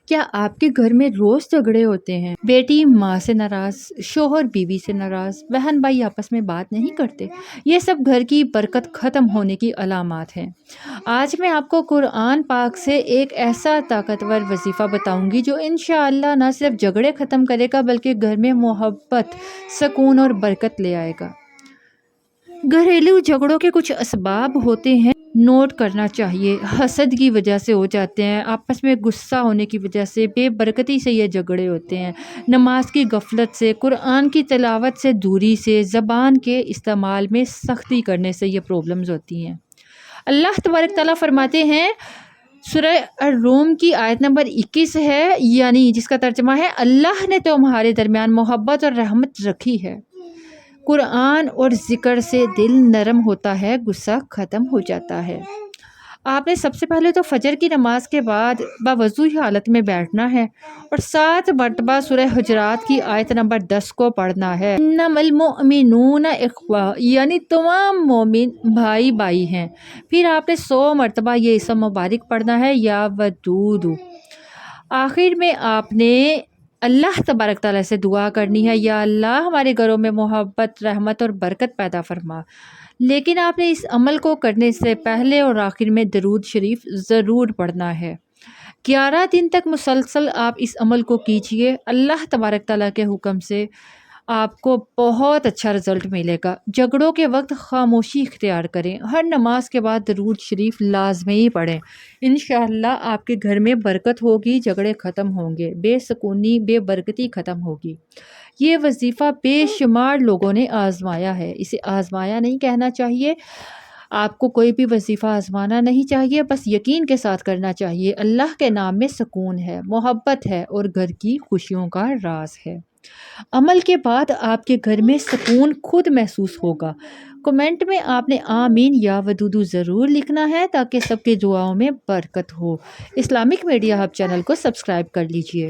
کیا آپ کے گھر میں روز جھگڑے ہوتے ہیں؟ بیٹی ماں سے ناراض، شوہر بیوی سے ناراض، بہن بھائی آپس میں بات نہیں کرتے، یہ سب گھر کی برکت ختم ہونے کی علامات ہیں۔ آج میں آپ کو قرآن پاک سے ایک ایسا طاقتور وظیفہ بتاؤں گی جو انشاءاللہ نہ صرف جھگڑے ختم کرے گا بلکہ گھر میں محبت، سکون اور برکت لے آئے گا۔ گھریلو جھگڑوں کے کچھ اسباب ہوتے ہیں، نوٹ کرنا چاہیے۔ حسد کی وجہ سے ہو جاتے ہیں، آپس میں غصہ ہونے کی وجہ سے، بے برکتی سے یہ جھگڑے ہوتے ہیں، نماز کی غفلت سے، قرآن کی تلاوت سے دوری سے، زبان کے استعمال میں سختی کرنے سے یہ پرابلمز ہوتی ہیں۔ اللہ تبارک تعالیٰ فرماتے ہیں، سورہ الروم کی آیت نمبر 21 ہے، یعنی جس کا ترجمہ ہے اللہ نے تمہارے درمیان محبت اور رحمت رکھی ہے۔ قرآن اور ذکر سے دل نرم ہوتا ہے، غصہ ختم ہو جاتا ہے۔ آپ نے سب سے پہلے تو فجر کی نماز کے بعد باوضو حالت میں بیٹھنا ہے اور 7 مرتبہ سورہ حجرات کی آیت نمبر 10 کو پڑھنا ہے۔ انما المؤمنون اخوہ، یعنی تمام مومن بھائی بھائی ہیں۔ پھر آپ نے 100 مرتبہ یہ اسم مبارک پڑھنا ہے، یا ودود۔ آخر میں آپ نے اللہ تبارک تعالیٰ سے دعا کرنی ہے، یا اللہ ہمارے گھروں میں محبت، رحمت اور برکت پیدا فرما۔ لیکن آپ نے اس عمل کو کرنے سے پہلے اور آخر میں درود شریف ضرور پڑھنا ہے۔ 11 دن تک مسلسل آپ اس عمل کو کیجئے، اللہ تبارک تعالیٰ کے حکم سے آپ کو بہت اچھا رزلٹ ملے گا۔ جھگڑوں کے وقت خاموشی اختیار کریں، ہر نماز کے بعد درود شریف لازمی پڑھیں۔ انشاءاللہ آپ کے گھر میں برکت ہوگی، جھگڑے ختم ہوں گے، بے سکونی، بے برکتی ختم ہوگی۔ یہ وظیفہ بے شمار لوگوں نے آزمایا ہے، اسے آزمایا نہیں کہنا چاہیے۔ آپ کو کوئی بھی وظیفہ آزمانا نہیں چاہیے، بس یقین کے ساتھ کرنا چاہیے۔ اللہ کے نام میں سکون ہے، محبت ہے اور گھر کی خوشیوں کا راز ہے۔ عمل کے بعد آپ کے گھر میں سکون خود محسوس ہوگا۔ کمنٹ میں آپ نے آمین یا ودودو ضرور لکھنا ہے تاکہ سب کے دعاؤں میں برکت ہو۔ اسلامک میڈیا ہب چینل کو سبسکرائب کر لیجئے۔